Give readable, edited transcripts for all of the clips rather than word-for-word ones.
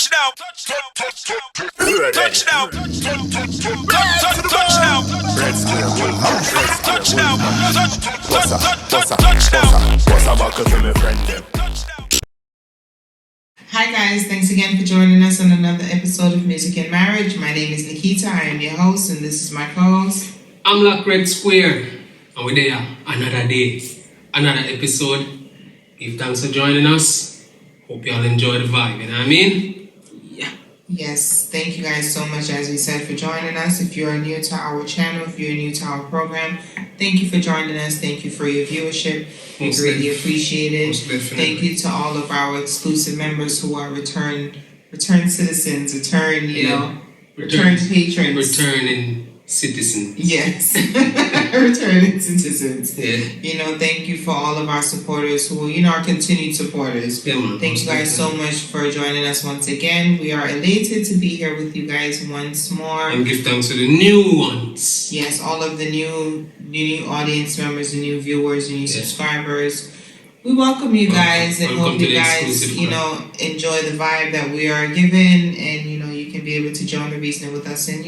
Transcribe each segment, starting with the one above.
Touchdown. Touchdown. Touchdown. Hi guys, thanks again for joining us on another episode of Music and Marriage. My name is Nikita, I am your host, and this is my co-host. I'm Lock Red Square, and we're there another day, another episode. Give thanks for joining us. Hope you all enjoy the vibe, you know what I mean? Yeah. Yes, thank you guys so much, as we said, for joining us. If you are new to our channel, if you're new to our program, thank you for joining us. Thank you for your viewership. We greatly appreciate it. Thank you to all of our exclusive members who are return citizens, return patrons. Returning citizens. Yes, returning citizens. Yeah. Thank you for all of our supporters who, are continued supporters. Yeah, man. Thank you guys so much for joining us once again. We are elated to be here with you guys once more. And give thanks to the new ones. Yes, all of the new audience members, the new viewers, the new subscribers. We welcome you guys and hope you guys, enjoy the vibe that we are given, and you can be able to join the reasoning with us and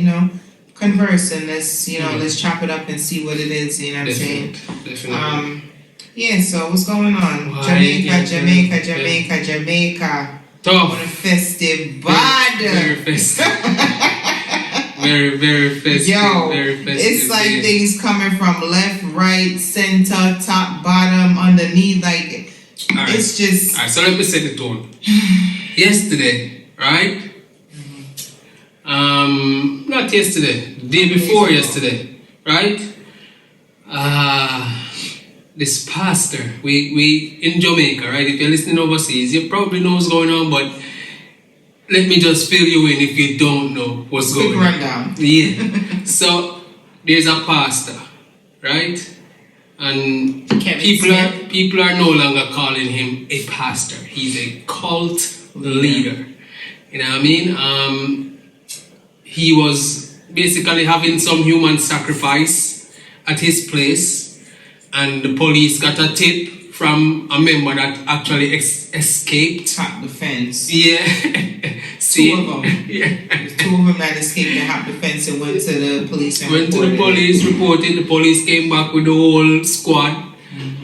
converse and let's chop it up and see what it is. You know what I'm saying? Definitely. So what's going on? Jamaica. Tough. On a festive bad. Very festive. Very, very festive. Yo, very festive it's like day. things coming from left, right, center, top, bottom, underneath. Like, All right. it's just. All right, so let me set the tone. Yesterday, right? Not yesterday, the day before yesterday, right? This pastor, we in Jamaica, right? If you're listening overseas, you probably know what's going on, but let me just fill you in if you don't know what's going on. Rundown. Yeah. So there's a pastor, right? And people are no longer calling him a pastor. He's a cult leader. You know what I mean? He was basically having some human sacrifice at his place, and the police got a tip from a member that actually escaped. Top the fence. Yeah. See? Two of them. Yeah. There's two of them that escaped and hopped the fence and went to the police and Went to the police, reported. The police came back with the whole squad,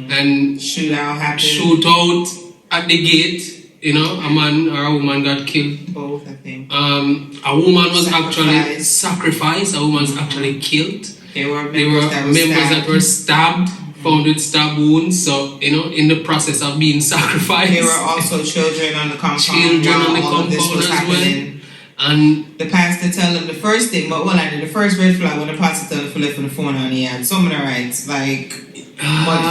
and shootout happened. Shootout at the gate. A man or a woman got killed. Both, I think. A woman was actually sacrificed. A woman was actually killed. There were members that were stabbed, found with stab wounds. So, in the process of being sacrificed. There were also children on the compound. Children on the compound as well. And the pastor tell them the first thing, the first red flag when the pastor tell them to left on the phone on the hand. Some of the rights, but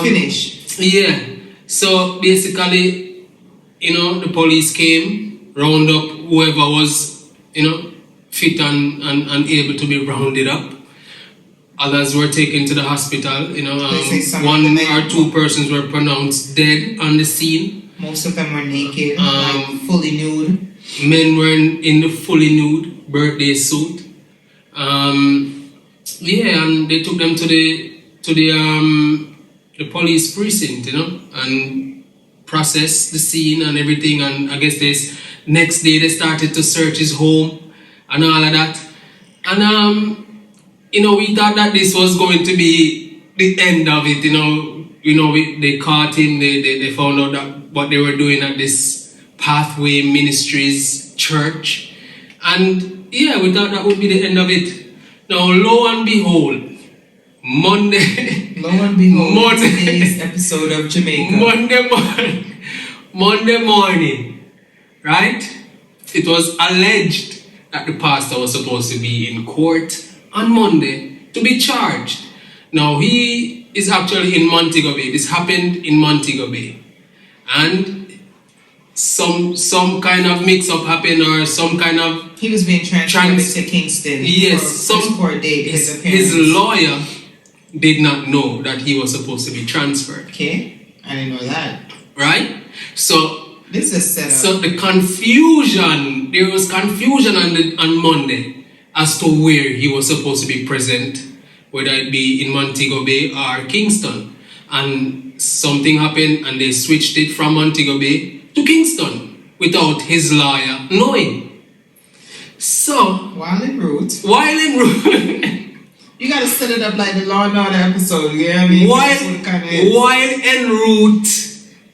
finish. Yeah. So basically, the police came, round up whoever was, fit and able to be rounded up. Others were taken to the hospital. One or two persons were pronounced dead on the scene. Most of them were naked, fully nude. Men were in the fully nude birthday suit. And they took them to the police precinct, and processed the scene and everything. And I guess this next day they started to search his home and all of that. And we thought that this was going to be the end of it. They caught him. They found out that what they were doing at this Pathway Ministries church, and we thought that would be the end of it. Now, lo and behold, Monday. Today's episode of Jamaica. Monday morning, right? It was alleged that the pastor was supposed to be in court on Monday to be charged. Now, he is actually in Montego Bay. This happened in Montego Bay. And some kind of mix-up happened, or some kind of... He was being transferred to Kingston. Yes. For his court date. His lawyer did not know that he was supposed to be transferred. Okay, I didn't know that. Right? So this is set up. So there was confusion on Monday as to where he was supposed to be present, whether it be in Montego Bay or Kingston. And something happened and they switched it from Montego Bay to Kingston without his lawyer knowing. So, While en route. while en route, You gotta set it up like the Law and Order episode, you know what I mean? That's what it kinda is. while en route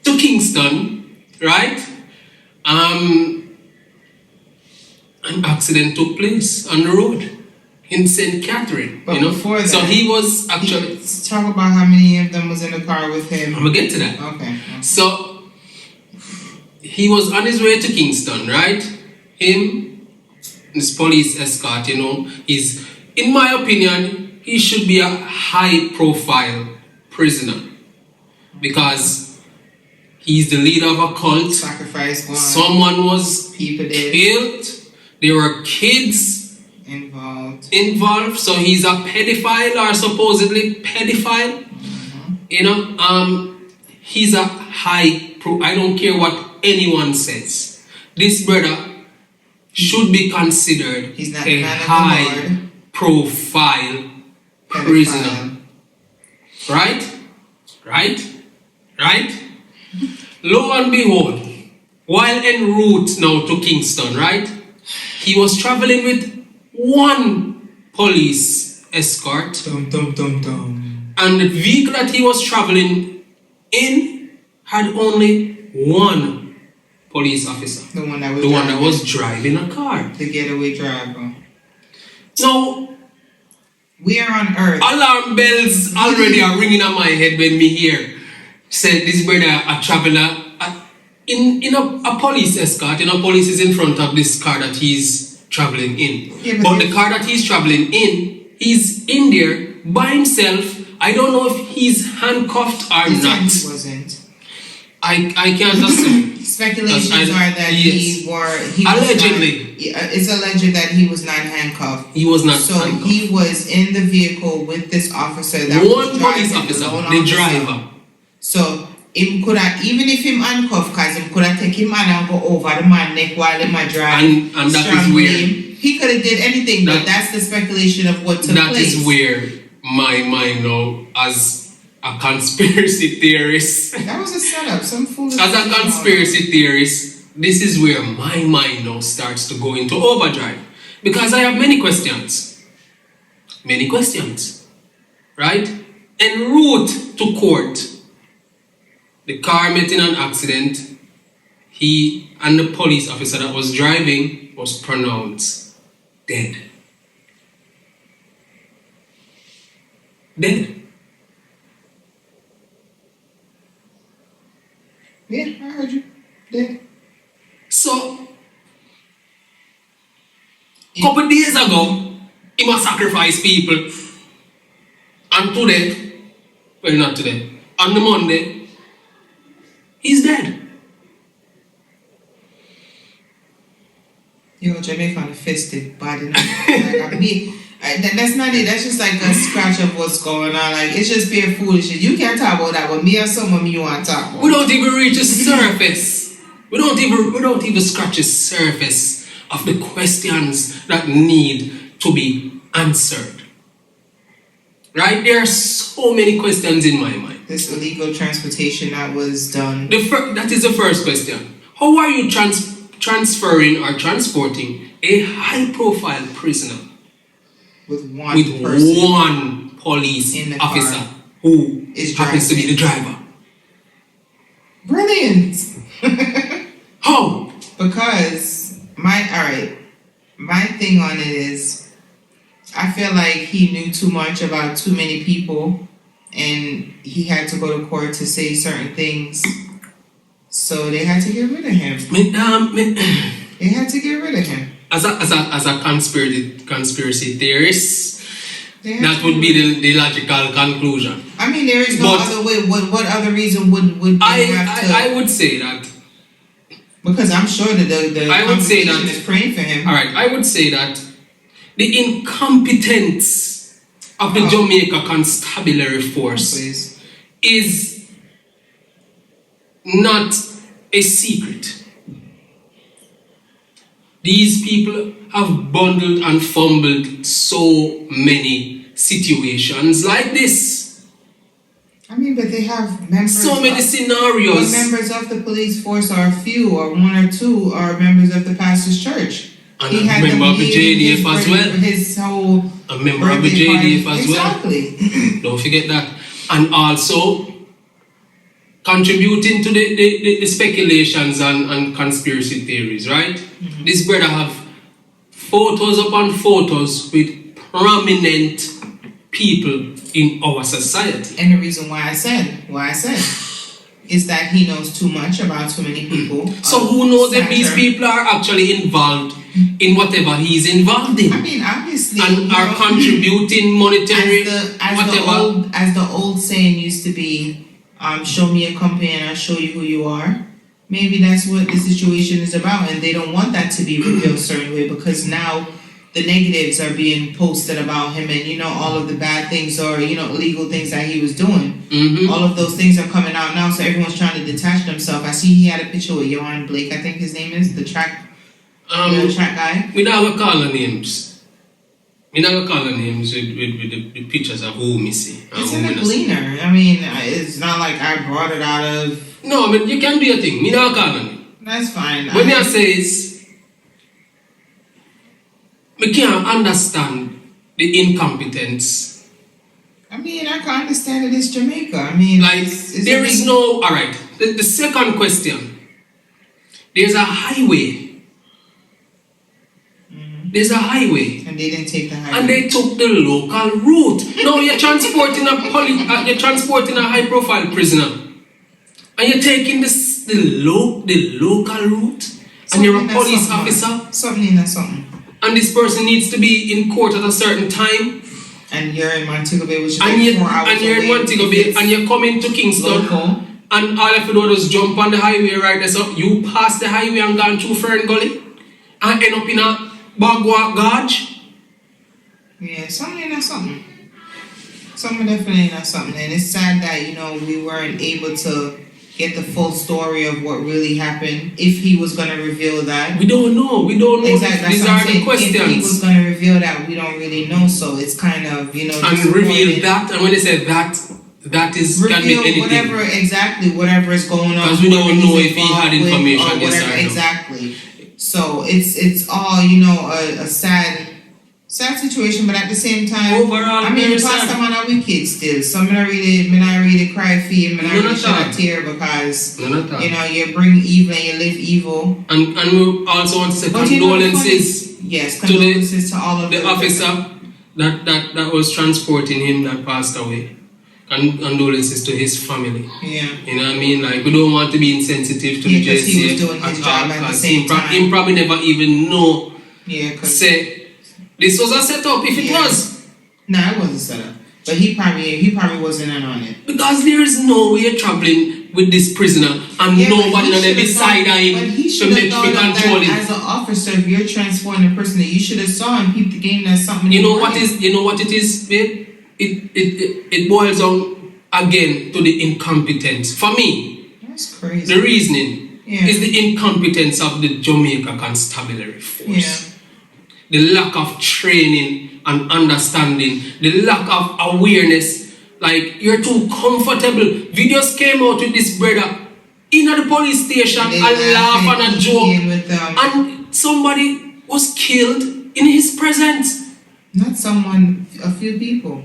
to Kingston, right? An accident took place on the road in St. Catherine. But you know, before that, so he was actually. Let's talk about how many of them was in the car with him. I'm gonna get to that. Okay. So he was on his way to Kingston, right? Him, this police escort, you know, is, in my opinion, he should be a high-profile prisoner because he's the leader of a cult. Sacrifice one. Someone was People did. killed. There were kids involved. So he's a pedophile or supposedly pedophile. You know, he's a I don't care what anyone says. This brother should be considered He's not a high-profile prisoner. Right? Lo and behold, while en route now to Kingston, right? He was traveling with one police escort. Dum, dum, dum, dum. And the vehicle that he was traveling in had only one police officer. The one that was driving a car. The getaway driver. So, we are on Earth. alarm bells already are ringing on my head when me hear said this brother a traveler in a police escort. You know, police is in front of this car that he's traveling in. Yeah, but the car that he's traveling in, he's in there by himself. I don't know if he's handcuffed or not. He wasn't. I can't assume. Speculations are that yes. he allegedly. It's alleged that he was not handcuffed. He was not so handcuffed. He was in the vehicle with this officer that one was police driving, officer, the driver. So him could have, even if him handcuffed, cause him could have take him and go over the man neck while him a drive. And that is where he could have did anything, but that's the speculation of what took place. That is where my mind now, as a conspiracy theorist. That was a setup. Some foolish. As a conspiracy theorist, this is where my mind now starts to go into overdrive. Because I have many questions. Many questions. Right? En route to court, the car met in an accident. He and the police officer that was driving was pronounced dead. Dead. Yeah, I heard you. Dead. So, couple days ago, he must sacrifice people. And today, well, not today, on the Monday, he's dead. Yo, Jamaican fisted body. That's not it. That's just like a scratch of what's going on. Like, it's just being foolish. You can't talk about that, but me or someone you want to talk about. We don't even reach the surface. We don't even scratch the surface of the questions that need to be answered. Right? There are so many questions in my mind. This illegal transportation that was done. That is the first question. How are you transferring or transporting a high-profile prisoner with one police in the officer car who happens to be the driver? Brilliant. How? Because my thing on it is, I feel like he knew too much about too many people, and he had to go to court to say certain things. So they had to get rid of him. They had to get rid of him. As a conspiracy theorist, that would be the logical conclusion. I mean, there is no other way. What other reason would they have to? I would say that. Because I'm sure that the congregation is praying for him. All right, I would say that the incompetence of the Jamaica Constabulary Force is not a secret. These people have bundled and fumbled so many situations like this. I mean, but they have members. So many scenarios. But members of the police force are few, or one or two are members of the pastor's church. And a member of the JDF as well. His whole a member of the JDF as well. Exactly. Don't forget that. And also contributing to the speculations and conspiracy theories, right? Mm-hmm. This brother have photos upon photos with prominent people in our society. And the reason why I said is that he knows too much about too many people. So who knows if these people are actually involved in whatever he's involved in? I mean, obviously. And are contributing monetary, whatever. As the old saying used to be, show me a company and I'll show you who you are. Maybe that's what the situation is about, and they don't want that to be revealed a certain way because now the negatives are being posted about him, and all of the bad things or illegal things that he was doing. Mm-hmm. All of those things are coming out now, so everyone's trying to detach themselves. I see he had a picture with Johan Blake, I think his name is the track guy. We don't call the names. We don't call the names with the pictures of who we see. It's in the Gleaner. I mean, it's not like I brought it out of. No, but you can do your thing. Me not call the name. That's fine. When I say is, we can't understand the incompetence. I mean, I can understand it is Jamaica. I mean, there is no. All right. The second question. There's a highway. Mm-hmm. There's a highway. And they didn't take the highway. And they took the local route. Now you're transporting a high-profile prisoner, and you're taking the local route, and you're a police officer. Something. And this person needs to be in court at a certain time. And you're in Montego Bay, which is and like 4 hours and you're in Montego Bay, and you're coming to Kingston. Local. And all you have to do is jump on the highway right there. So you pass the highway and gone through Fern Gully and end up in a Bagwalk Gorge. Yeah, something. Something definitely not something. And it's sad that, we weren't able to get the full story of what really happened. If he was going to reveal that. We don't know. Exactly. These are the questions. If he was going to reveal that, we don't really know. So it's kind of, And reveal that. And when they say that is can be anything. Whatever is going on. Because we don't know if he had information. Yes or no. Exactly. So it's all, a sad situation, but at the same time, overall, I mean, the past time I wicked still. So I really cry for him, and I really shed a tear because you bring evil and you live evil. And we also want to say condolences. Condolences to all of the officer that was transporting him that passed away. And condolences to his family. Yeah. You know what I mean? Like, we don't want to be insensitive to the JCF. He was doing his job at the same time. He probably never even know. Yeah, say, this was a setup, if it was. Nah, it wasn't set up. But he probably wasn't in on it. Because there is no way you're traveling with this prisoner and nobody on the side of him to make control him. As an officer, if you're transporting a person, that you should have saw and peeped the game that's something. You know what it is, babe? It boils down again to the incompetence. For me, that's crazy. The reasoning is the incompetence of the Jamaica Constabulary Force. Yeah. The lack of training and understanding, the lack of awareness. Like, you're too comfortable. Videos came out with this brother in the police station and laugh and a joke. And somebody was killed in his presence. Not someone, a few people.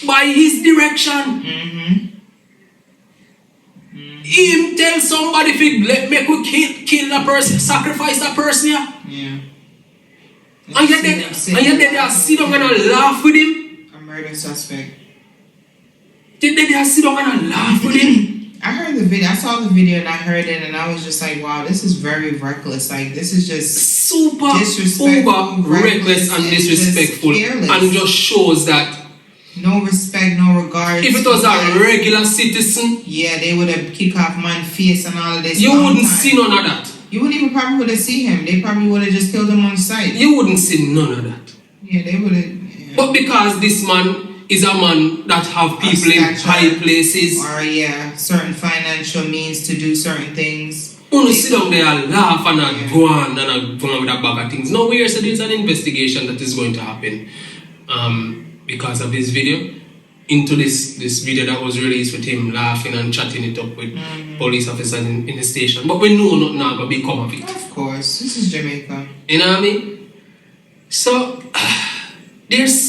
By his direction. Him tell somebody if he make we kill a person, sacrifice a person. Yeah. And yet they sit down and laugh with him. A murder suspect. They sit down and laugh with him. I heard the video. I saw the video and I heard it and I was just like, wow, this is very reckless. Like, this is just super disrespectful, reckless and disrespectful, and just shows that no respect, no regard. If it was a regular citizen, they would have kicked off man's face and all of this. You wouldn't see none of that. You wouldn't even probably would have seen him. They probably would have just killed him on sight. You wouldn't see none of that. Yeah, they would have. Yeah. But because this man is a man that have people in high places, or certain financial means to do certain things. Only sit down there and laugh and go on with a bag of things. No, so there's an investigation that is going to happen because of this video. into this video that was released with him laughing and chatting it up with police officers in the station. But we know nothing now going to become of it. Of course, this is Jamaica. You know what I mean? So there's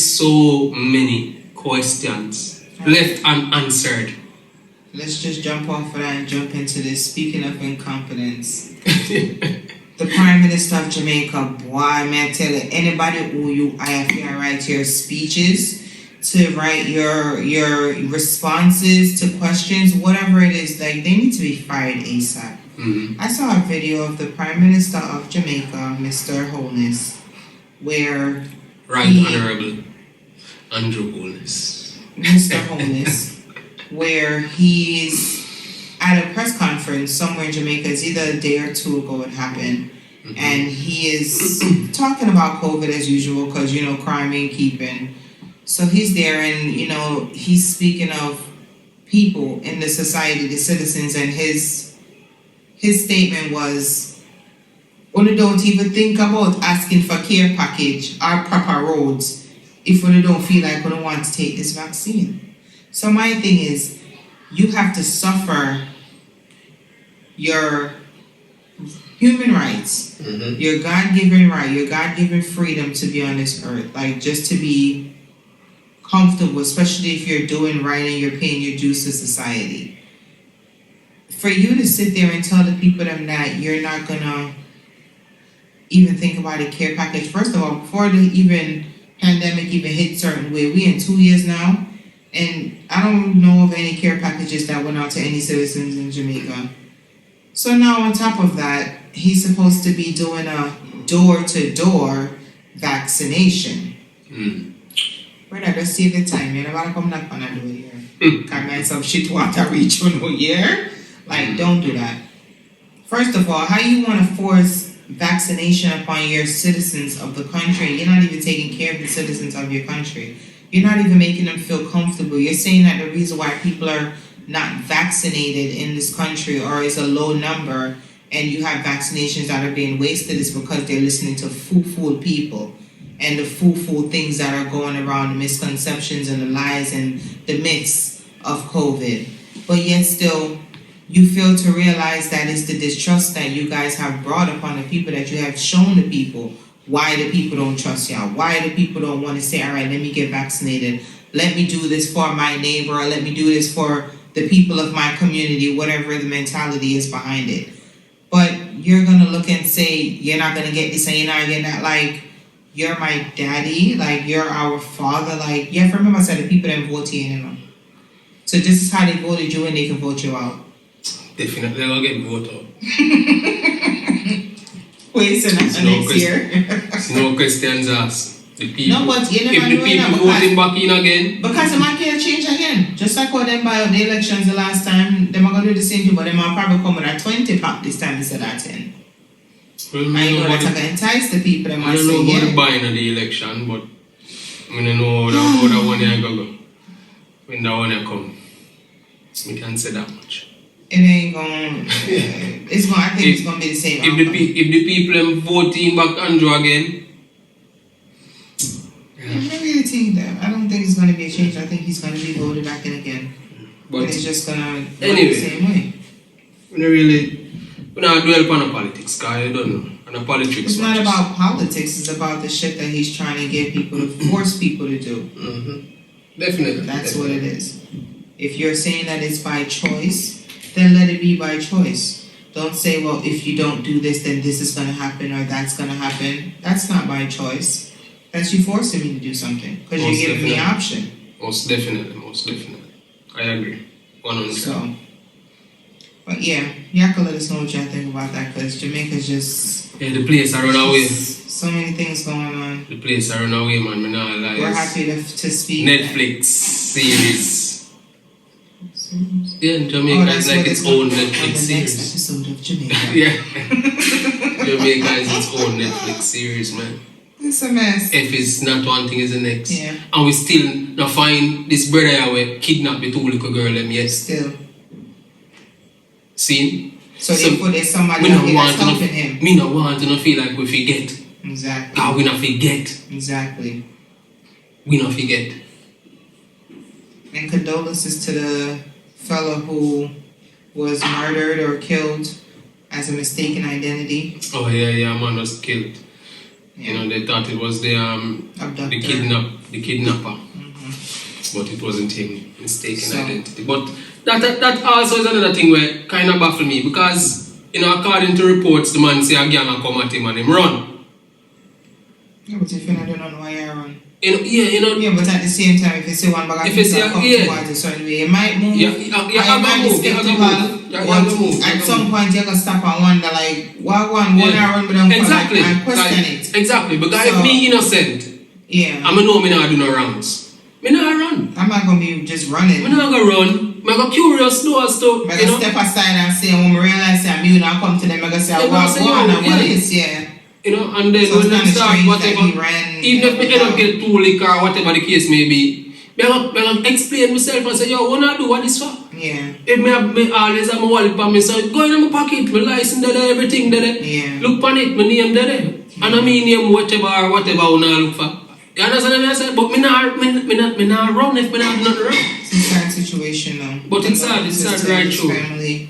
so many questions left unanswered. Let's just jump off of that and jump into this. Speaking of incompetence, the Prime Minister of Jamaica, boy, may I tell you, anybody who you have to write your speeches, to write your responses to questions, whatever it is, like they need to be fired ASAP. I saw a video of the Prime Minister of Jamaica, Mr. Holness, where Honorable Andrew Holness. Mr. Holness, where he's at a press conference somewhere in Jamaica. It's either a day or two ago it happened. And he is talking about COVID as usual because, crime ain't keeping. So he's there and, he's speaking of people in the society, the citizens, and his statement was, "When don't even think about asking for care package or proper roads if we don't feel like we don't want to take this vaccine." So my thing is, you have to suffer your human rights, your God-given right, your God-given freedom to be on this earth, like just to be comfortable, especially if you're doing right and you're paying your dues to society. For you to sit there and tell the people that you're not gonna even think about a care package. First of all, before the pandemic even hit certain way, we in 2 years now, and I don't know of any care packages that went out to any citizens in Jamaica. So now on top of that, he's supposed to be doing a door-to-door vaccination. Brother, just save the time. You never come knock on a door here. Come and some shit water reach you no here. Like, don't do that. First of all, how you want to force vaccination upon your citizens of the country? You're not even taking care of the citizens of your country. You're not even making them feel comfortable. You're saying that the reason why people are not vaccinated in this country or is a low number and you have vaccinations that are being wasted is because they're listening to foo-foo people and the foo-foo things that are going around, the misconceptions and the lies and the myths of COVID. But yet still, you fail to realize that it's the distrust that you guys have brought upon the people, that you have shown the people why the people don't trust y'all, why the people don't want to say, all right, let me get vaccinated. Let me do this for my neighbor, or let me do this for the people of my community, whatever the mentality is behind it. But you're going to look and say, you're not going to get this and you're not getting that. Like, you're my daddy, like, you're our father. Like, you have to remember, I said the people that vote you in. So this is how they voted you and they can vote you out. Definitely, they'll get voted out. Wait, so next year. No questions asked. The people, no, but you never if the know people voting back in again. Because the market can change again. Just like what them by the elections the last time, them are going to do the same thing, but them are probably coming at 20 pack this time instead of 10. Well, I know that's going to entice the people. I don't know about the buying of the election, but I don't know how that one year go. When that one year come, we can't say that much. It ain't going. It's going. I think it's going to be the same. If the people are voting back Andrew again. I really think that. I don't think it's going to be a change. I think he's going to be voted back in again. But it's just going to go the same way. We don't dwell upon the politics, because I don't know. And the politics. It's not about politics. It's about the shit that he's trying to get people to force people to do. Definitely. That's what it is. If you're saying that it's by choice, then let it be by choice. Don't say, well, if you don't do this, then this is going to happen or that's going to happen. That's not by choice. That's you forcing me to do something because you're giving me option. Most definitely. I agree. 100%. So, but yeah, y'all can let us know what y'all think about that because Jamaica's just... Yeah, the place I run away. So many things going on. The place I run away, man. We're happy to speak. Netflix series. Yeah, in Jamaica it's like its own Netflix series. Next episode of Jamaica. Yeah. Jamaica is its own Netflix series, man. It's a mess. If it's not one thing, it's the next. Yeah. And we still not find this brother who kidnapped the 2 little girl them yet. Still. See? So therefore there's somebody out here that's helping him. Me not want to feel like we forget. Exactly. Because we not forget. Exactly. We not forget. And condolences to the fellow who was murdered or killed as a mistaken identity. Oh yeah, man was killed. Yeah. You know, they thought it was the kidnapper. But it wasn't him, mistaken identity. But that also is another thing where kind of baffled me because, you know, according to reports, the man say a gang will come at him and him run. Yeah, but if you don't know why you run. Yeah, but at the same time, if you see one bag of people come towards a certain way, it might move. At some point, you're going to stop and wonder, like, what I run with them exactly. and question it. Exactly, because if me innocent, I know me not do no wrongs. Me not run. I'm not going to be just running. Me not going to run. I'm going to curious though as to, I'm going to step aside and say, when I realize I'm you now come to them, I'm going to say, what is, You know, and then so when they start whatever, even if me end up get too liquor or whatever the case may be, I explain myself and say, yo, what I do, what is for? Yeah. If me always have my wallet for me, so go in my pocket, my license there, everything there. Yeah. Look on it, my name there. And I mean name whatever I look for. You understand what I said? But me not run if me not do nothing wrong. It's a sad situation though. But it's sad right through. Family.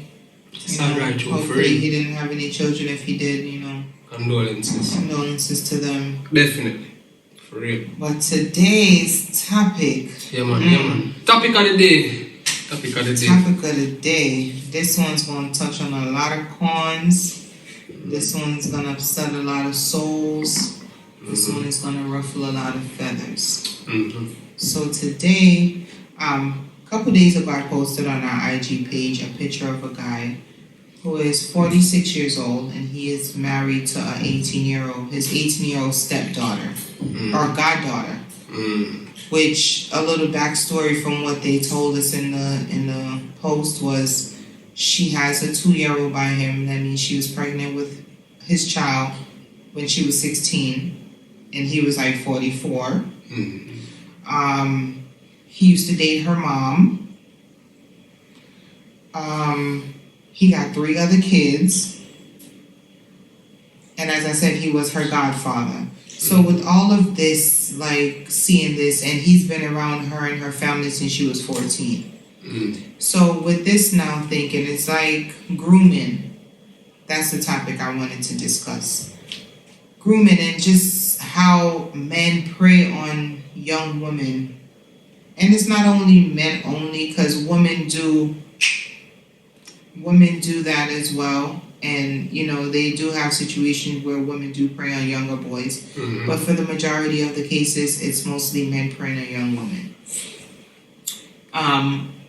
It's sad right through. Hopefully he didn't have any children. If he did, you know. Condolences to them. Definitely. For real. But today's topic. Yeah man. Topic of the day. This one's going to touch on a lot of cons. This one's going to upset a lot of souls. This one is going to ruffle a lot of feathers. So today, a couple days ago, I posted on our IG page a picture of a guy who is 46 years old, and he is married to his 18-year-old stepdaughter, or goddaughter. Which, a little backstory from what they told us in the post was, she has a 2-year-old by him. That means she was pregnant with his child when she was 16, and he was like 44. He used to date her mom. He got 3 other kids. And as I said, he was her godfather. So with all of this, like seeing this, and he's been around her and her family since she was 14. So with this now thinking, it's like grooming. That's the topic I wanted to discuss. Grooming and just how men prey on young women. And it's not only men only, because women do that as well. And, you know, they do have situations where women do prey on younger boys. But for the majority of the cases, it's mostly men preying on young women.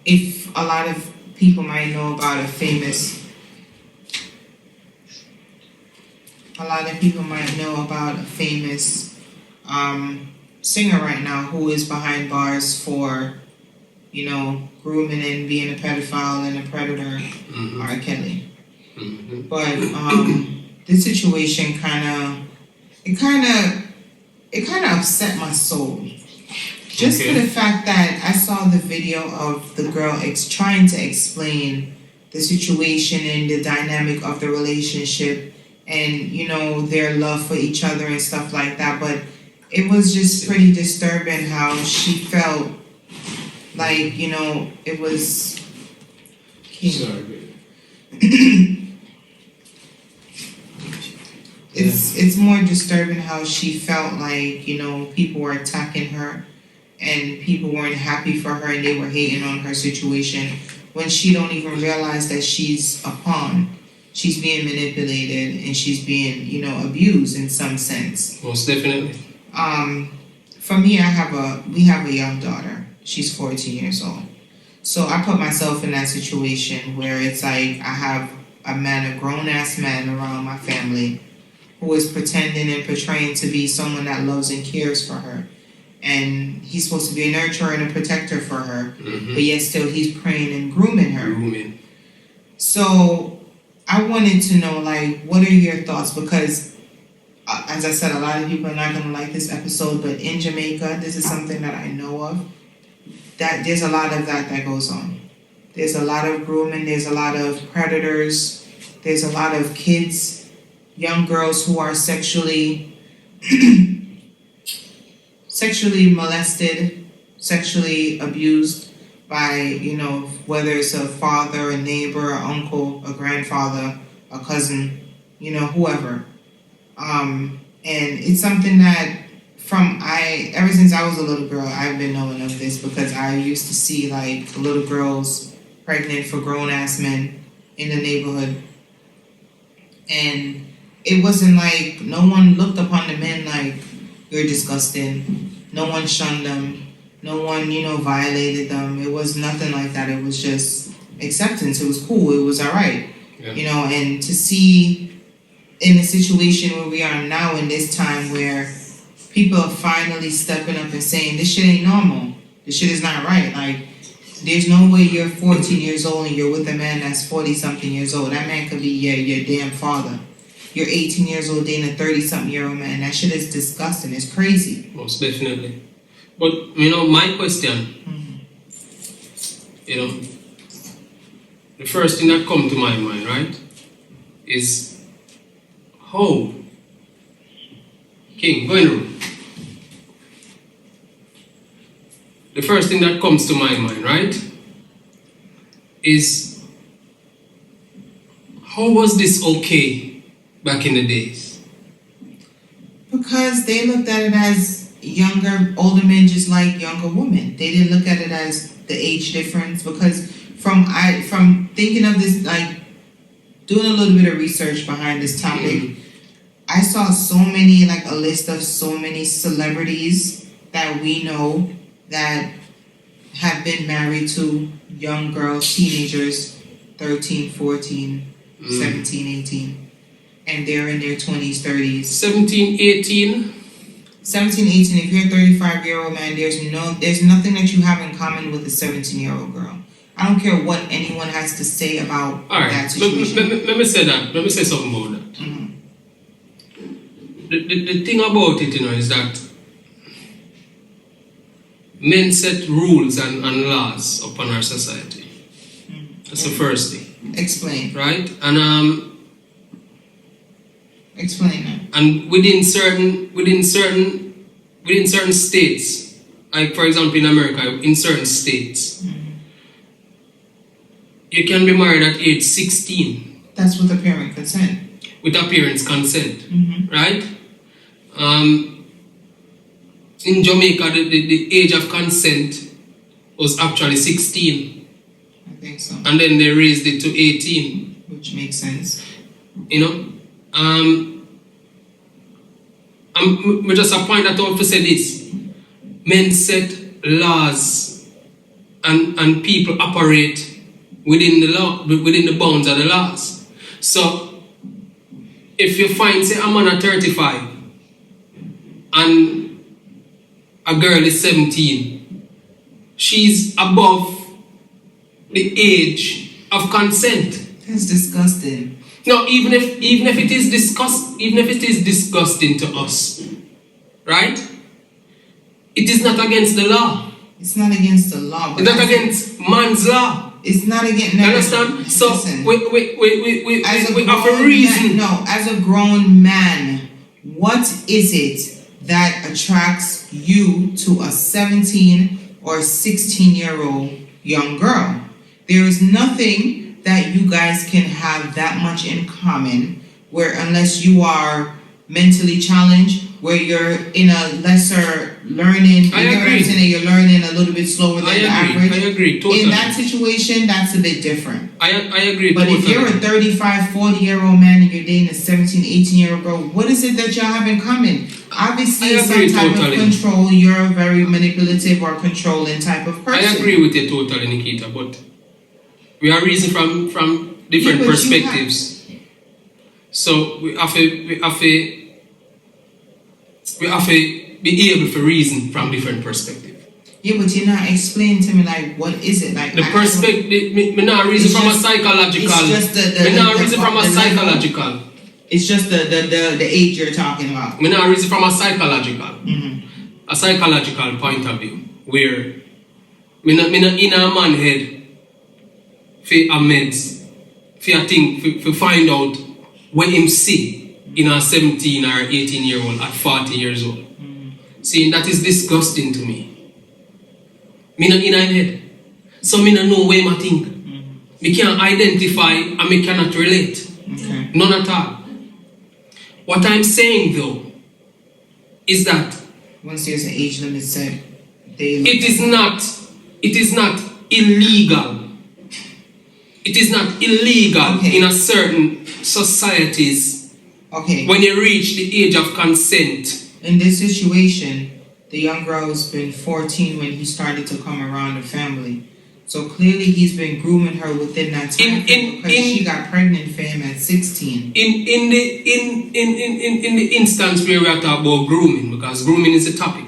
If a lot of people might know about a famous singer right now who is behind bars for, you know, grooming and being a pedophile and a predator, R. Kelly. But this situation kind of upset my soul. Just for the fact that I saw the video of the girl trying to explain the situation and the dynamic of the relationship and, you know, their love for each other and stuff like that. But it was just pretty disturbing how she felt like, you know, it was... It's more disturbing how she felt like, you know, people were attacking her and people weren't happy for her and they were hating on her situation when she don't even realize that she's a pawn. She's being manipulated and she's being, you know, abused in some sense. Most definitely. For me, we have a young daughter. She's 14 years old. So I put myself in that situation where it's like I have a grown-ass man around my family who is pretending and portraying to be someone that loves and cares for her. And he's supposed to be a nurturer and a protector for her, but yet still he's preying and grooming her. So I wanted to know, like, what are your thoughts? Because, as I said, a lot of people are not going to like this episode, but in Jamaica, this is something that I know of, that there's a lot of that goes on. There's a lot of grooming, there's a lot of predators, there's a lot of kids, young girls who are sexually molested, sexually abused, by, you know, whether it's a father, a neighbor, an uncle, a grandfather, a cousin, you know, whoever. And it's something that ever since I was a little girl, I've been knowing of this because I used to see like little girls pregnant for grown-ass men in the neighborhood. And it wasn't like no one looked upon the men like, you're disgusting. No one shunned them. No one, you know, violated them. It was nothing like that. It was just acceptance. It was cool. It was all right. Yeah. You know, and to see in a situation where we are now in this time where people are finally stepping up and saying, this shit ain't normal. This shit is not right. Like, there's no way you're 14 years old and you're with a man that's 40-something years old. That man could be your damn father. You're 18 years old dating a 30-something-year-old man. That shit is disgusting. It's crazy. Most definitely. But, you know, my question, you know, the first thing that comes to my mind, right, is how? King, go in the room. The first thing that comes to my mind, right, is how was this okay back in the days? Because they looked at it as older men just like younger women. They didn't look at it as the age difference. Because from thinking of this, like doing a little bit of research behind this topic, I saw a list of so many celebrities that we know that have been married to young girls, teenagers, 13, 14, 17, 18. And they're in their 20s, 30s. 17, 18? 17, 18. If you're a 35-year-old man, there's nothing that you have in common with a 17-year-old girl. I don't care what anyone has to say about that situation. Let me say that. Let me say something about that. Mm-hmm. The thing about it, you know, is that men set rules and laws upon our society. That's the first thing. Explain. Right? And explain that. And within certain states, like for example in America, in certain states, you can be married at age 16. That's with a parent consent. With a parent's consent, right? In Jamaica, the age of consent was actually 16. I think so. And then they raised it to 18. Which makes sense. You know? We just a point that out to say this. Men set laws and people operate within the law, within the bounds of the laws. So if you find, say, a man at 35 and a girl is 17, she's above the age of consent. That's disgusting. No, even if it is disgusting to us, right? It is not against the law. It's not against the law. It's not against man's law. It's not against. You understand? So listen, we have a reason. As a grown man, what is it that attracts you to a 17 or 16-year-old young girl? There is nothing that you guys can have that much in common, where unless you are mentally challenged, where you're in a lesser learning, you're learning a little bit slower than the average. I agree, totally. In that situation, that's a bit different. I agree, but totally. If you're a 35, 40-year-old man and you're dating a 17, 18-year-old girl, what is it that y'all have in common? Obviously, it's some type of control. You're a very manipulative or controlling type of person. I agree with you totally, Nikita, but we are reasoning from different perspectives. So we have to be able to reason from different perspectives. Yeah, but you're not explaining to me, like, what is it? Like, the perspective, me not reason from a psychological. It's just me not reason from a psychological. It's just the age you're talking about. Me not reason from a psychological. A psychological point of view, where me not in a man head for a meds, for a thing, for find out when him see in a 17 or 18-year-old at 40 years old. See, that is disgusting to me. Me not in a head. So me no know where I think. Me can't identify and me cannot relate. Okay. None at all. What I'm saying though is that Once there's an age limit set, it is not illegal. It is not illegal in a certain societies when you reach the age of consent. In this situation, the young girl's been 14 when he started to come around the family. So clearly he's been grooming her within that time because she got pregnant for him at 16. In the instance where we are talking about grooming, because grooming is a topic.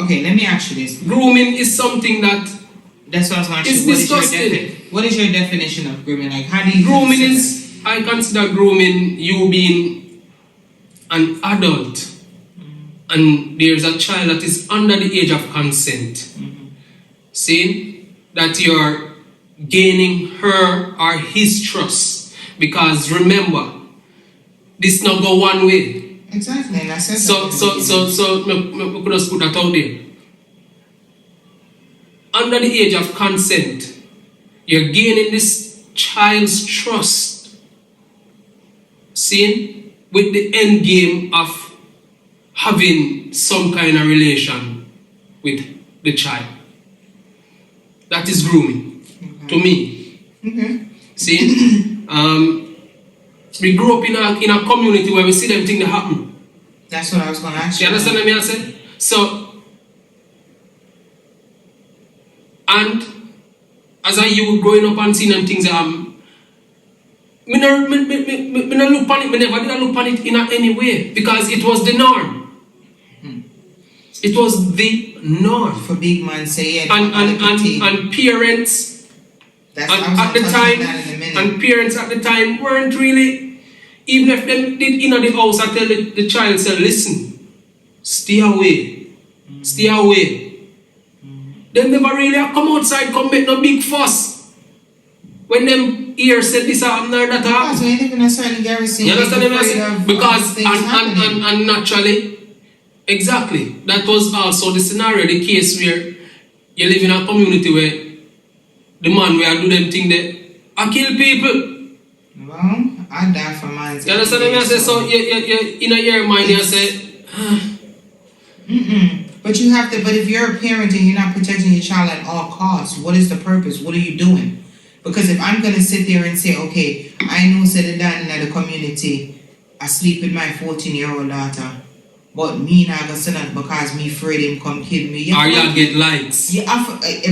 Okay, let me ask you this. Grooming is something that's what I was going to ask you. What is your definition of grooming? Like, how do you grooming is? I consider grooming you being an adult, and there's a child that is under the age of consent. See that you're gaining her or his trust, because remember, this not go one way. Exactly, and I said so we could just put that out there. Under the age of consent, you're gaining this child's trust. See, with the end game of having some kind of relation with the child. That is grooming to me. See, we grew up in a community where we see them things that happen. That's what I was going to ask you. You understand what I say? So, and as a youth growing up and seeing them things that happen, me never look upon it. Me never did look upon it in any way, because it was the norm. It was the norm for big man say it. And parents at the time, and parents at the time weren't really, even if they did in the house, I tell the child, say, listen, stay away. Them never really come outside, come make no big fuss. When them ears said this happened or that happened. So you live in a certain garrison. You understand what I'm saying? Because and naturally, exactly, that was also the scenario, the case where you live in a community where the man where I do them thing there, I kill people. Well, I die for mine. You understand what I'm saying? So you in your mind you say, But you have to. But if you're a parent and you're not protecting your child at all costs, what is the purpose? What are you doing? Because if I'm gonna sit there and say, okay, I know said it done in the community, I sleep with my 14-year-old daughter, but me not gonna say that because me afraid him come kill me. Or y'all get likes. Yeah,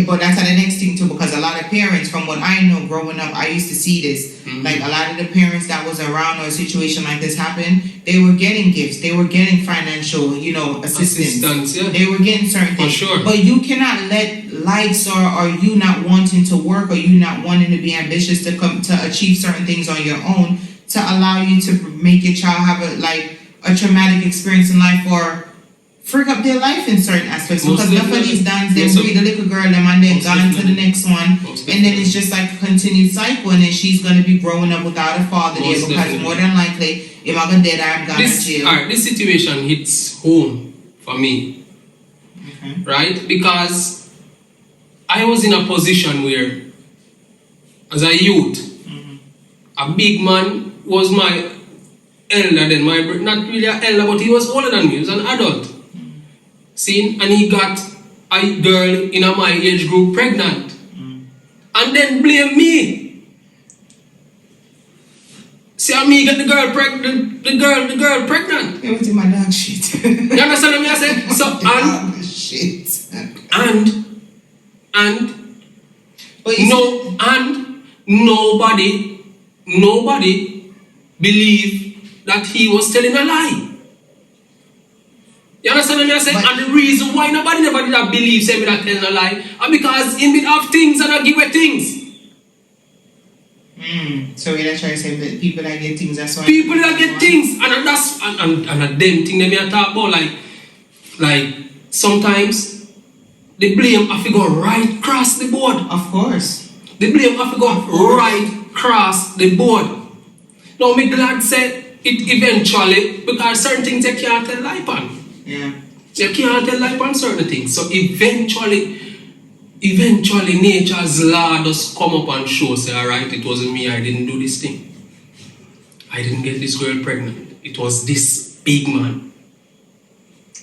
but that's the next thing too, because a lot of parents, from what I know growing up, I used to see this. Like a lot of the parents that was around or a situation like this happened, they were getting gifts, they were getting financial, assistance. Yeah. They were getting certain things. For sure. But you cannot let likes or you not wanting to work or you not wanting to be ambitious to achieve certain things on your own to allow you to make your child have a traumatic experience in life or freak up their life in certain aspects. Because enough of these dance, they breed a little girl, them and then gone to the next one, and then it's just like a continued cycle, and then she's gonna be growing up without a father there because more than likely, if I'm gonna dead, I'm gonna jail. Alright, this situation hits home for me, right? Because I was in a position where, as a youth, a big man was my elder than my brother, not really an elder, but he was older than me, he was an adult. See, and he got a girl in my age group pregnant. And then blame me. See how me get the girl pregnant. It was in my dog shit. You understand what I said? So nobody believed that he was telling a lie. You understand what I'm saying? And the reason why nobody never did not believe say me that telling a lie and because in bit of things and I give away things. So we're trying to say that people that get things, that's why people that get things and that's and a them thing they may talk about like sometimes the blame have to go right across the board. Of course. The blame have to go right across the board. Now me glad say it eventually because certain things you can't tell lie on. Yeah. You can't tell lie on certain things. So eventually eventually nature's law does come up and show, say, alright, it wasn't me, I didn't do this thing. I didn't get this girl pregnant. It was this big man.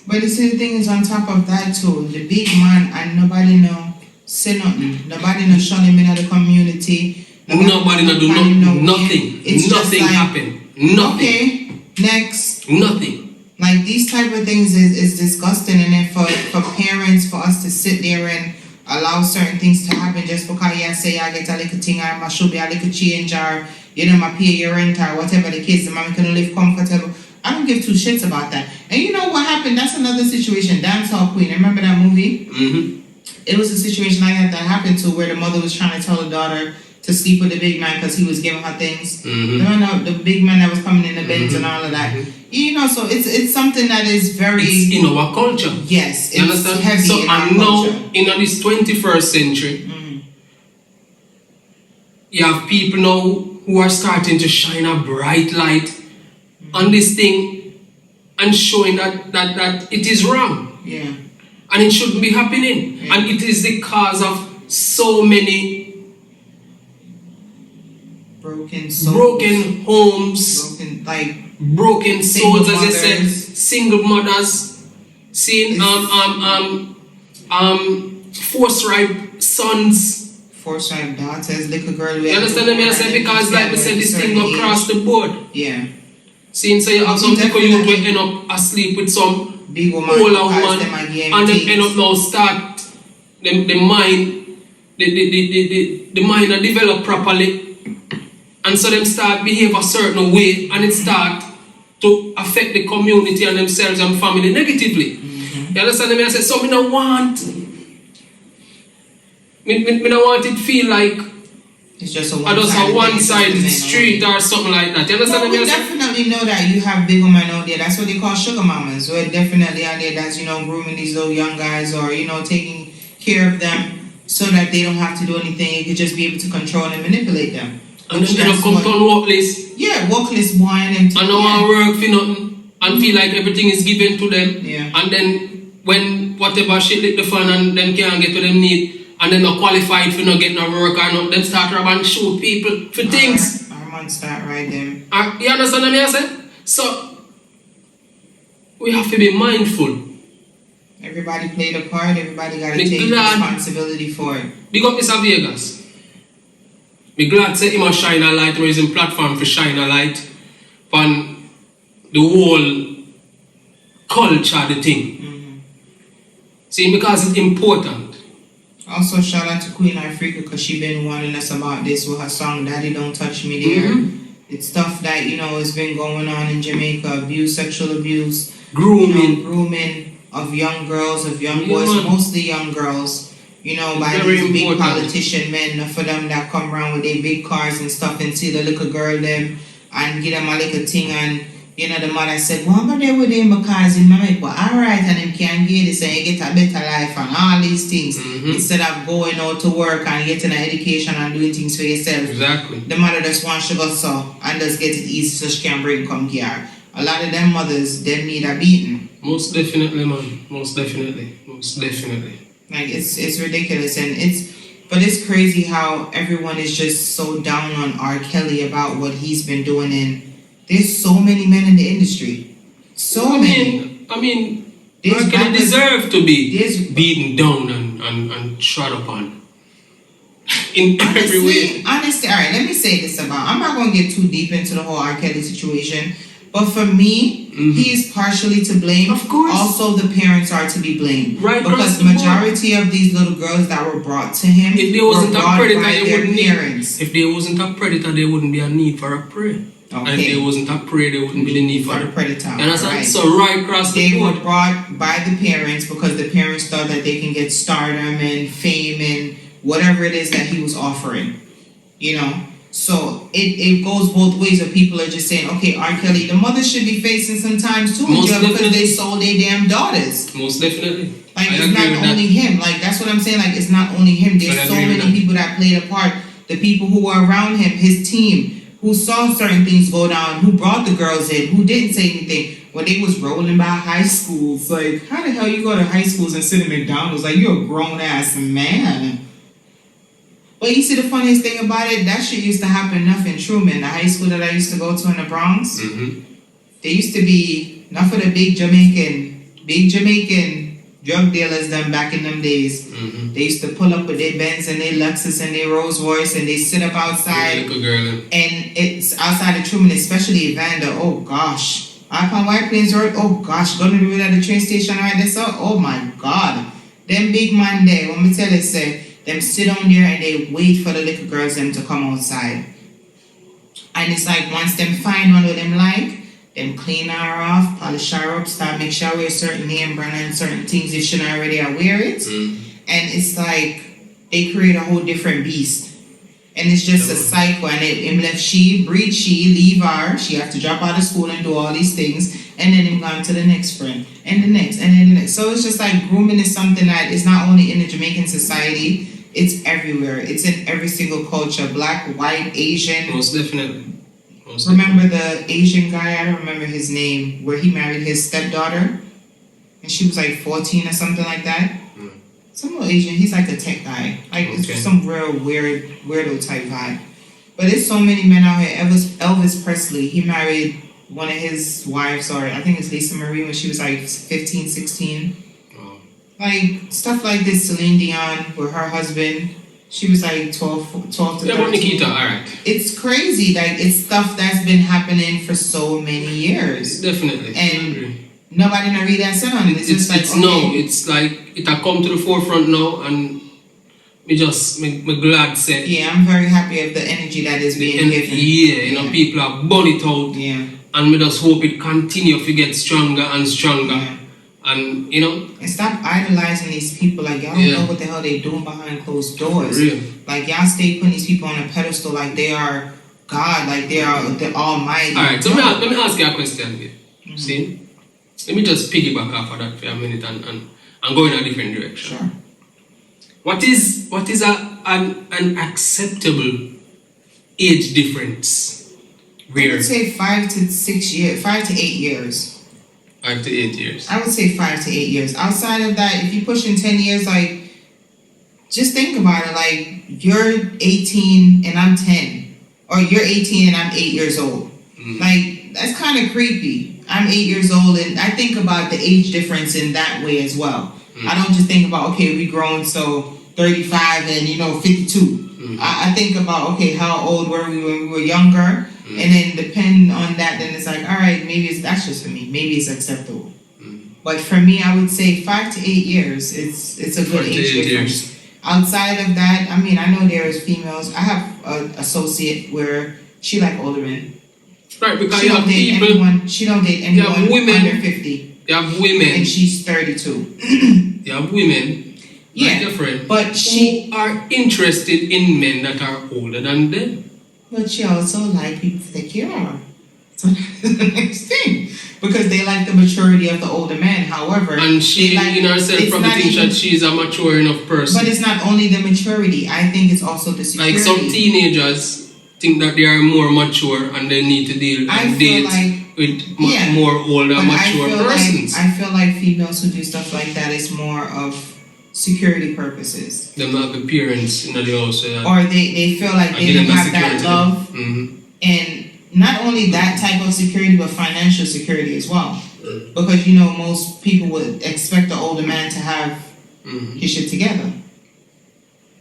But you see, the thing is, on top of that too, the big man and nobody know say nothing. Nobody know shun him in the community. Nobody know do nothing. It's nothing just like, happened. Nothing. Okay, next. Nothing. Like these type of things is disgusting, and then for parents, for us to sit there and allow certain things to happen just because you say I get a little thing or I should be a little change or you know my pay your rent or whatever the case, the mommy can live comfortable. I don't give two shits about that. And you know what happened? That's another situation. Dancehall Queen. Remember that movie? Mm-hmm. It was a situation like that happened to where the mother was trying to tell the daughter to sleep with the big man because he was giving her things. Mm-hmm. The big man that was coming in the beds Mm-hmm. and all of that. Mm-hmm. You know, so it's something that is very... It's in our culture. Yes, You it's understand? heavy So in our and now, culture. in this 21st century, you have people now who are starting to shine a bright light on this thing and showing that it is wrong. Yeah. And it shouldn't be happening. Yeah. And it is the cause of so many Broken souls. broken homes, Broken, like... broken souls, as I said, mothers. single mothers, seeing forced rape sons. Forced rape daughters, little girl... You understand what I say? Because like we said, this thing go across the board. Yeah. Seeing so you have some people you will end up asleep with some big woman, older woman, and they end up now start the mind, the mind are develop properly, and so them start behave a certain way, and it start to affect the community and themselves and family negatively. You understand me? I say so me don't want me don't want it feel like it's just a one-sided street or something like that. You understand no, me? we definitely know that you have big women out there. That's what they call sugar mamas. We're definitely out there that's, you know, grooming these little young guys or, you know, taking care of them so that they don't have to do anything. You could just be able to control and manipulate them. And then they come to workless. Yeah, workless boy and them. And no one work for nothing. And feel like everything is given to them. Yeah. And then when whatever shit hit the fan and them can't get to them need, and then not qualified for not getting a work or not, them start rob and shoot people for things. Our man start right then. You understand what I say? So we have to be mindful. Everybody played a part, everybody gotta Me take glad- responsibility for it. Big up Mr. Vegas. Me glad say him a shine a light, or is in platform for shine a light on the whole culture, the thing. See, because it's important. Also, shout out to Queen Africa because she been warning us about this with her song Daddy Don't Touch Me There. It's stuff that, you know, has been going on in Jamaica. Abuse, sexual abuse. Grooming. You know, grooming of young girls, of young boys, mostly young girls. You know, by Very these big important. politician men, for them that come around with their big cars and stuff and see the little girl them and give them a little thing and you know, the mother said, well, I'm there with him because he might go alright and him can get this and you get a better life and all these things instead of going out to work and getting an education and doing things for yourself. Exactly. The mother just wants to go so and just get it easy so she can bring come here. A lot of them mothers, them need a beating. Most definitely, man. Most definitely. Most definitely. Like it's ridiculous and it's crazy how everyone is just so down on R. Kelly about what he's been doing and there's so many men in the industry. So many. I mean, R. Kelly deserve to be beaten down and trod upon. In every way. Honestly, alright, let me say this about I'm not gonna get too deep into the whole R. Kelly situation. But for me, he is partially to blame. Of course. Also, the parents are to be blamed. Right. Because the majority of these little girls that were brought to him if they wasn't were a brought predator, by they their wouldn't parents. If they wasn't a predator, there wouldn't be a need for a prey. Okay. And if there wasn't a prey, there wouldn't be the need for the predator. You understand? Right. So right across the They board. were brought by the parents because the parents thought that they can get stardom and fame and whatever it is that he was offering. You know? So it goes both ways of people are just saying, okay, R. Kelly, the mothers should be facing some times too in jail because they sold their damn daughters. Most definitely. Like it's not only him. Like that's what I'm saying. Like it's not only him. There's so many people that played a part. The people who were around him, his team, who saw certain things go down, who brought the girls in, who didn't say anything. when they was rolling by high schools, like, how the hell you go to high schools and sit in McDonald's? Like, you're a grown-ass man. But you see, the funniest thing about it, that shit used to happen enough in Truman, the high school that I used to go to in the Bronx. There used to be enough of the big Jamaican drug dealers done back in them days. They used to pull up with their Benz and their Lexus and their Rolls Royce, and they sit up outside. And it's outside of Truman, especially Evander. Oh gosh. Up on White Plains Road, oh gosh, going to be at the train station right there. So, oh my God. Them big man there, when me tell you, say, them sit down there and they wait for the little girls them to come outside. And it's like once them find one of them like, them clean her off, polish her up, start make sure wear certain name brand and certain things you shouldn't already wear it. And it's like they create a whole different beast. And it's just a cycle, and him left she, breed she, leave her, she have to drop out of school and do all these things, and then him gone to the next friend, and the next, and then the next. So it's just like grooming is something that is not only in the Jamaican society, it's everywhere. It's in every single culture, black, white, Asian. Most definitely. Remember the Asian guy, I don't remember his name, where he married his stepdaughter, and she was like 14 or something like that? Some little Asian, he's like a tech guy. Like, it's some real weirdo type vibe. But there's so many men out here. Elvis Presley, he married one of his wives, or I think it's Lisa Marie, when she was like 15, 16. Like, stuff like this, Celine Dion, with her husband, she was like 12 to 13. Yeah, Nikita, alright. It's crazy. Like, it's stuff that's been happening for so many years. Definitely. And nobody not read that song. It's just like, it's like it has come to the forefront now, and me glad say. Yeah, I'm very happy of the energy that is being given. Yeah, you know, people are burn it out. Yeah. And we just hope it continue to get stronger and stronger. Yeah. And you know. And stop idolizing these people. Like, y'all don't know what the hell they're doing behind closed doors. Real. Like, y'all stay putting these people on a pedestal like they are God, like they are the Almighty. Alright, so let me ask you a question again. See? Let me just piggyback off of that for a minute and go in a different direction. Sure. What is an acceptable age difference? I would say 5 to 6 years, 5 to 8 years. 5 to 8 years. I would say 5 to 8 years. Outside of that, if you're pushing 10 years, like, just think about it. Like, you're 18 and I'm 10, or you're 18 and I'm 8 years old. Like, that's kind of creepy. I'm 8 years old, and I think about the age difference in that way as well. I don't just think about, okay, we grown, so 35 and, 52. I think about, okay, how old were we when we were younger? And then depending on that, then it's like, all right, maybe that's just for me. Maybe it's acceptable. But for me, I would say 5 to 8 years, it's a good age difference. Outside of that, I mean, I know there is females. I have an associate where she like older men. Right, because she don't date anyone. She don't date anyone women, under 50. You have women, and she's 32. You have women, like your friend, but who are interested in men that are older than them. But she also like people to take care of her. So that's the next thing, because they like the maturity of the older man. However, and she in herself probably thinks that she's a mature enough person. But it's not only the maturity. I think it's also the security. Like some teenagers think that they are more mature and they need to deal and date with more older, mature persons. I feel like females who do stuff like that is more of security purposes. They don't have the parents in the house. Or they feel like they don't have that love. And not only that type of security, but financial security as well. Because, most people would expect the older man to have his shit together.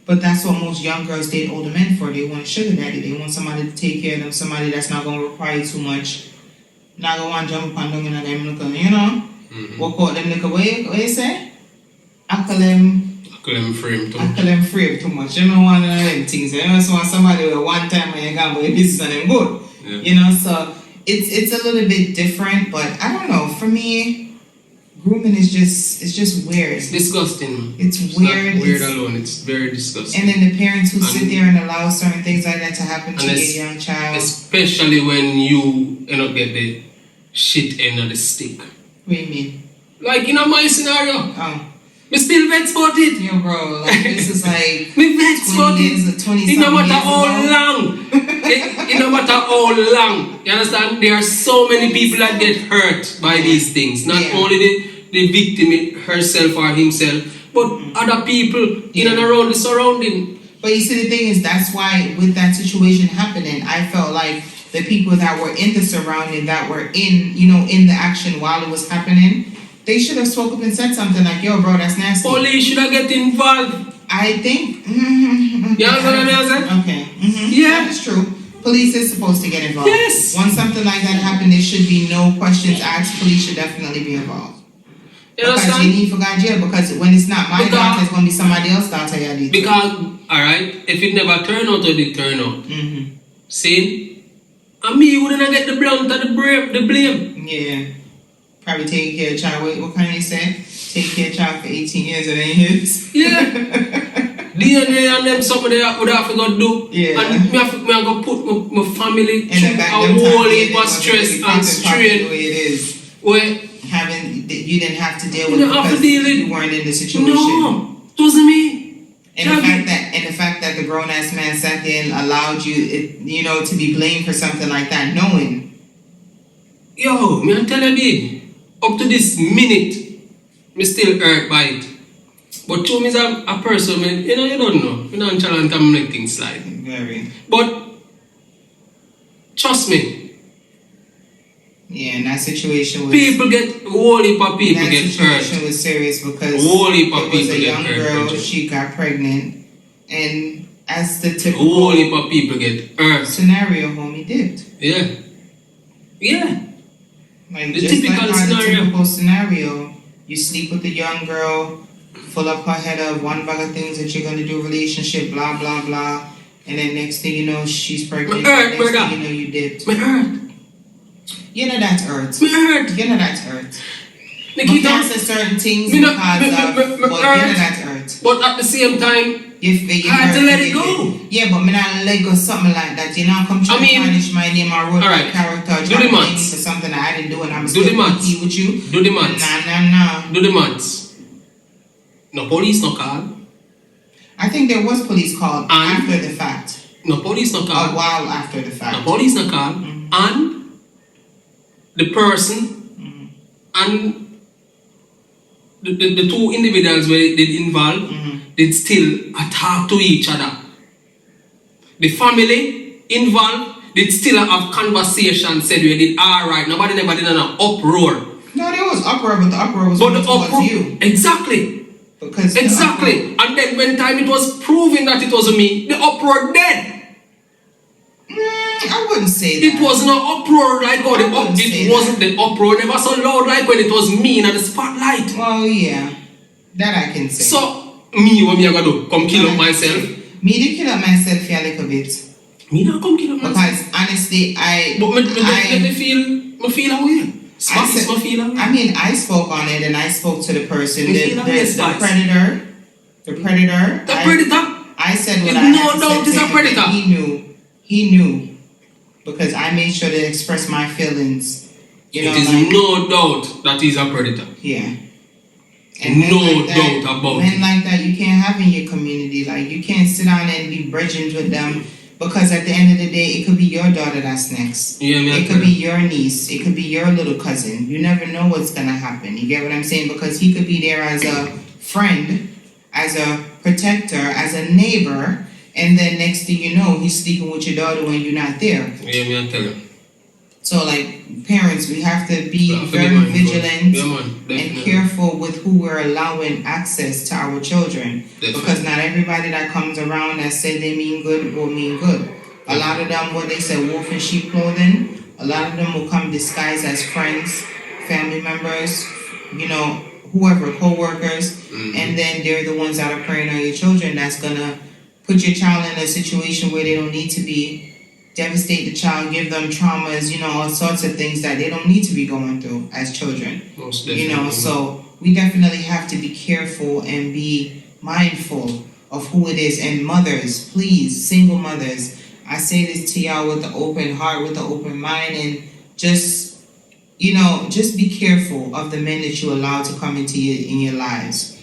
But that's what most young girls date older men for. They want a sugar daddy. They want somebody to take care of them, somebody that's not going to require too much. Not going to want to jump up and down in them liquor, What call them liquor? What you say? Accolem frame too much. Accolem frame too much. You don't want one of them things. You just want somebody with one time when you can buy business and them good. Yeah. So it's a little bit different, but I don't know. For me, grooming is just weird. It's disgusting. It's weird. Not weird alone. It's very disgusting. And then the parents who sit there and allow certain things like that to happen to your young child. Especially when you end up get the shit end of the stick. What do you mean? Like in my scenario. Oh. Me still vex about it. Yo, bro, like this is like Me vex about 20 years, it. 20 It no something matter years how ago. long. It no matter how long. You understand? There are so many people that get hurt by these things. Not only the victim herself or himself, but other people in and around the surrounding. But you see, the thing is, that's why with that situation happening, I felt like the people that were in the surrounding, that were in, you know, in the action while it was happening, they should have spoke up and said something like, yo, bro, that's nasty. Police should have get involved. I think. You understand what I'm saying? Okay. Yeah. That is true. Police is supposed to get involved. Yes. Once something like that happened, there should be no questions asked. Police should definitely be involved. You Because understand? you need for God, yeah, because when it's not my daughter, it's going to be somebody else's daughter. Because, alright, if it never turn out, it did turn out. See? And me wouldn't get the brunt of the blame. Yeah. Probably taking care of child. What kind of say? Take care of child for 18 years, it ain't his. Yeah. DNA and them something that would have to go do. Yeah. And me have to go put my family And through then back a them whole time, heap of stress and the strain. way it is. Where You didn't have to deal You with it don't have to because deal with- you weren't in the situation. no, it wasn't me. And the fact that the grown ass man sat there and allowed you, to be blamed for something like that, knowing. Yo, me I tell you this, up to this minute, me still hurt by it. But to me, a person, you don't know. You don't challenge can make things slide. Very. But trust me, Yeah, and that situation was. people get whole heap of people that get situation hurt. was serious because Whole heap of it was people a get young hurt. girl. Bridget. She got pregnant, and as the Whole typical heap of people get hurt. scenario, homie did. Yeah. Yeah. Like The just typical like how scenario. the typical scenario, you sleep with a young girl, full up her head of one bag of things that you're gonna do, relationship, blah blah blah, and then next thing you know, she's pregnant. Me hurt, next brother. thing you know, you dipped. Me hurt. You know that's earth. Me hurt. You know that's earth. We Nikita, can't say certain things Me because not- me- of, me- but me you know hurt. that's earth. but at the same time, You I had to hurt, let you it get go. Yeah, but me not let go something like that. You know, come try I mean, to tarnish my name or ruin my alright. character, Do try the to blame me maths. for something that I didn't do, and I'm Do still the maths. compete with you. Do the maths. Nah. Do the maths. No police no call. I think there was police called And- after the fact. No police no A call. while after the fact. No police no call. And the person and the two individuals where they did involve did still talk to each other. The family involved did still have conversation, said we did alright. Nobody never did an uproar. No, there was uproar, but the uproar was But the towards uproar, you. exactly. Because the Exactly. And then when time it was proven that it was me, the uproar dead. I wouldn't say that. It was not uproar like how I wouldn't say it wasn't the uproar never so loud like when it was me in the spotlight. Well, yeah. That I can say. So me what me I gonna do? Come kill up myself? Me to kill up myself for a little bit. Me not come kill up myself. Because honestly, But me feel away. Spice me feel away. I mean, I spoke on it and I spoke to the person, Me the feel away, Spice. predator. The predator. The predator? I said what It's I had no to doubt say it's to a him, predator. and he knew. Because I made sure to express my feelings. You know, It is like, no doubt that he's a predator. yeah. No men like doubt that, about men it. like that you can't have in your community. Like you can't sit down and be bridging with them because at the end of the day, it could be your daughter that's next. Yeah, me It could be your niece. It could be your little cousin. You never know what's gonna happen. You get what I'm saying? Because he could be there as a friend, as a protector, as a neighbor, and then next thing you know, he's sleeping with your daughter when you're not there. Yeah, me I tell you. So like parents, we have to be Yeah, very mindful. vigilant Yeah, man, and definitely. careful with who we're allowing access to our children. Definitely. Because not everybody that comes around that said they mean good will mean good. A lot of them, what they say, wolf in sheep clothing, a lot of them will come disguised as friends, family members, whoever, co-workers, and then they're the ones that are preying on your children that's gonna put your child in a situation where they don't need to be, devastate the child, give them traumas, all sorts of things that they don't need to be going through as children. Most definitely. So we definitely have to be careful and be mindful of who it is. And mothers, please, single mothers, I say this to y'all with the open heart, with the open mind, and just be careful of the men that you allow to come into in your lives.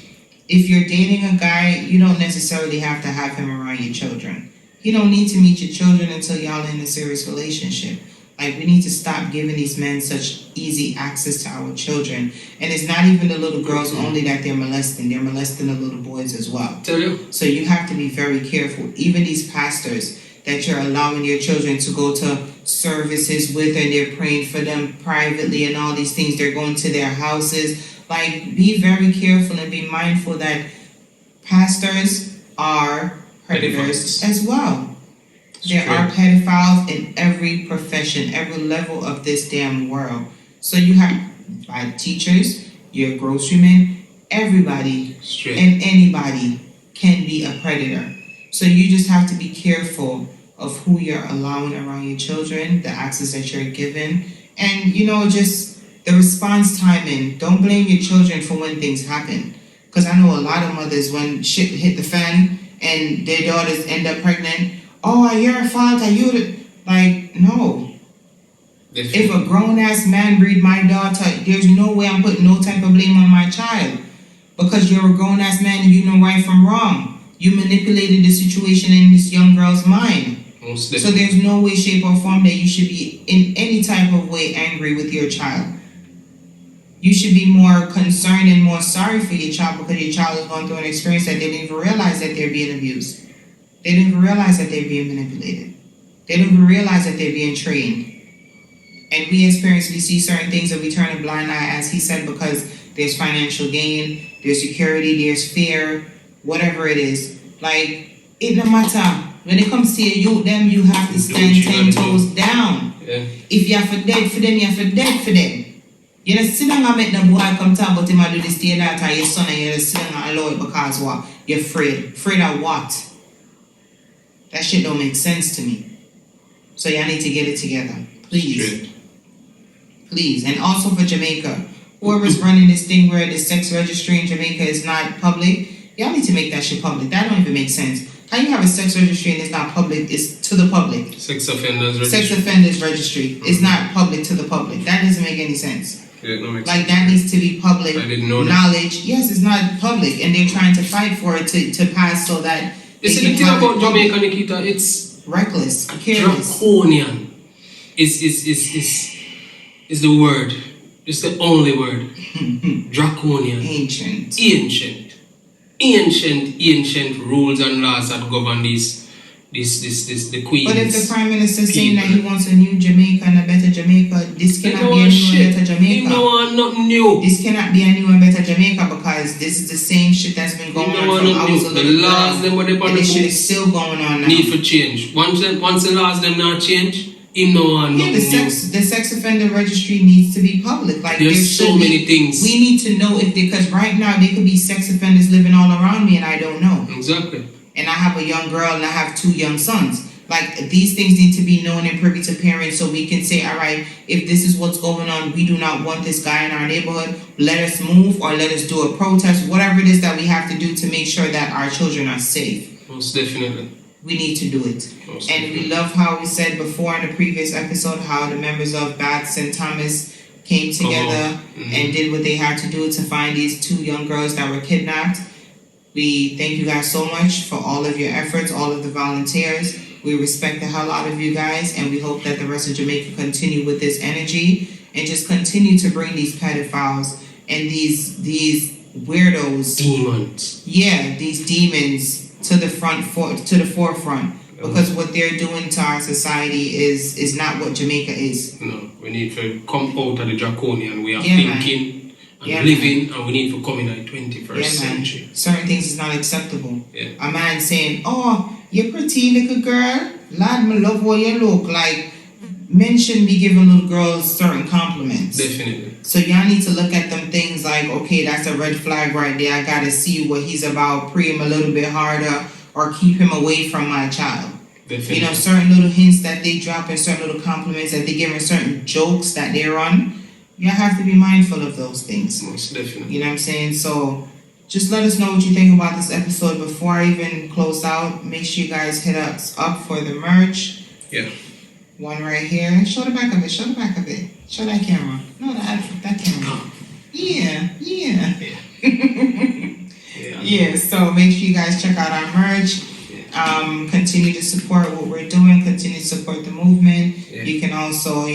If you're dating a guy, you don't necessarily have to have him around your children. You don't need to meet your children until y'all in a serious relationship. Like, we need to stop giving these men such easy access to our children. And it's not even the little girls only that they're molesting the little boys as well. Tell you. So you have to be very careful. Even these pastors that you're allowing your children to go to services with, and they're praying for them privately and all these things, they're going to their houses. Like, be very careful and be mindful that pastors are predators as well. There are pedophiles in every profession, every level of this damn world. So you have bad teachers, your grocerymen, everybody and anybody can be a predator. So you just have to be careful of who you're allowing around your children, the access that you're given, and just the response timing. Don't blame your children for when things happen. Because I know a lot of mothers, when shit hit the fan and their daughters end up pregnant, oh, your fault, like, no. If a grown-ass man breed my daughter, there's no way I'm putting no type of blame on my child. Because you're a grown-ass man and you know right from wrong. You manipulated the situation in this young girl's mind. So there's no way, shape, or form that you should be in any type of way angry with your child. You should be more concerned and more sorry for your child, because your child is going through an experience that they didn't even realize that they're being abused. They didn't even realize that they're being manipulated. They didn't even realize that they're being trained. And we as parents, we see certain things and we turn a blind eye, as he said, because there's financial gain, there's security, there's fear, whatever it is. Like, it no matter. When it comes to your youth, them, you have to stand 10 toes down. Yeah. If you have to dead for them, you have to dead for them. You know, sit down and make the boy come talk about him and do this to your daughter, your son, and you just sit down and allow it because what? You're afraid. Afraid of what? That shit don't make sense to me. So y'all need to get it together. Please. Straight. Please. And also for Jamaica, whoever's running this thing where the sex registry in Jamaica is not public, y'all need to make that shit public. That don't even make sense. How you have a sex registry and it's not public? It's to the public. Sex offenders registry. Sex offenders registry. It's not public to the public. That doesn't make any sense. Yeah, no makes like sense. that needs to be public I didn't know knowledge. That. Yes, it's not public, and they're trying to fight for it to pass so that. You see, the thing about Jamaica, Nikita, it's reckless, careless. Draconian is the word. It's the only word. Draconian. Ancient rules and laws that govern the Queen's. But if the Prime Minister is saying that he wants a new Jamaica and a better Jamaica, this cannot be a new and better Jamaica. Nothing new. This cannot be a new and better Jamaica, because this is the same shit that's been going on from I was a little girl, and this shit is still going on now. Need for change. Once the laws them not change, the sex offender registry needs to be public. Like, there's so many things. We need to know because right now there could be sex offenders living all around me and I don't know. Exactly. And I have a young girl and I have 2 young sons. Like, these things need to be known and privy to parents, so we can say, all right, if this is what's going on, we do not want this guy in our neighborhood, let us move or let us do a protest, whatever it is that we have to do to make sure that our children are safe. Most definitely. We need to do it. And we love how we said before in the previous episode how the members of Bath St. Thomas came together and did what they had to do to find these 2 young girls that were kidnapped. We thank you guys so much for all of your efforts, all of the volunteers. We respect the hell out of you guys, and we hope that the rest of Jamaica continue with this energy and just continue to bring these pedophiles and these weirdos, demons. Yeah, these demons to the forefront. Because what they're doing to our society is not what Jamaica is. No, we need to come out of the draconian way of thinking and living, and we need to come in the 21st century. Certain things is not acceptable. Yeah. A man saying, oh, you're pretty little girl, lad, me love what you look like. Men shouldn't be giving little girls certain compliments. Definitely. So y'all need to look at them things like, okay, that's a red flag right there. I gotta see what he's about, pray him a little bit harder, or keep him away from my child. Definitely. You know, certain little hints that they drop and certain little compliments that they give and certain jokes that they run. You have to be mindful of those things. Most definitely. You know what I'm saying? So just let us know what you think about this episode before I even close out. Make sure you guys hit us up for the merch. Yeah. One right here. Show the back of it. Show the back of it. Show that camera. No, that camera. Yeah. Yeah, Yeah, so make sure you guys check out our merch. Continue to support what we're doing, continue to support the movement. Yeah. You can also,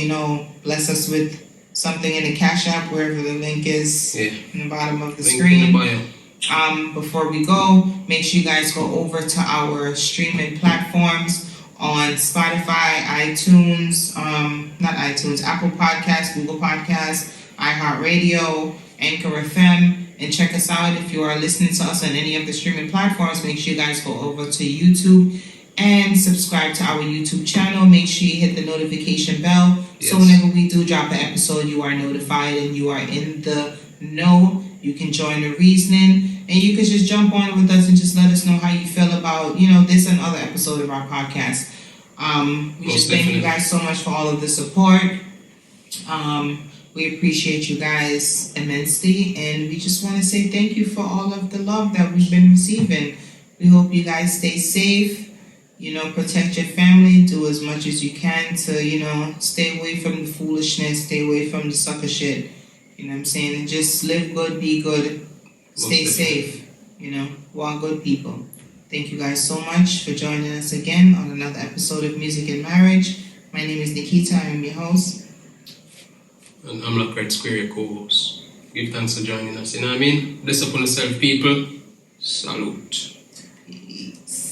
bless us with something in the Cash App, wherever the link is in the bottom of the Link screen. in the bio. Before we go, make sure you guys go over to our streaming platforms on Spotify, iTunes, Apple Podcasts, Google Podcasts, iHeartRadio, Anchor FM, and check us out. If you are listening to us on any of the streaming platforms, make sure you guys go over to YouTube and subscribe to our YouTube channel. Make sure you hit the notification bell so whenever we do drop an episode, you are notified and you are in the know. You can join the reasoning and you can just jump on with us and just let us know how you feel about, this and other episode of our podcast. We just thank you guys so much for all of the support. We appreciate you guys immensely, and we just want to say thank you for all of the love that we've been receiving. We hope you guys stay safe, protect your family, do as much as you can to, stay away from the foolishness, stay away from the sucker shit, you know what I'm saying, and just live good, be good, stay safe, we're all good people. Thank you guys so much for joining us again on another episode of Music and Marriage. My name is Nikita, I am your host. And I'm Lockhart Square, your co-host. Give thanks for joining us. You know what I mean? Bless upon yourself, people. Salute.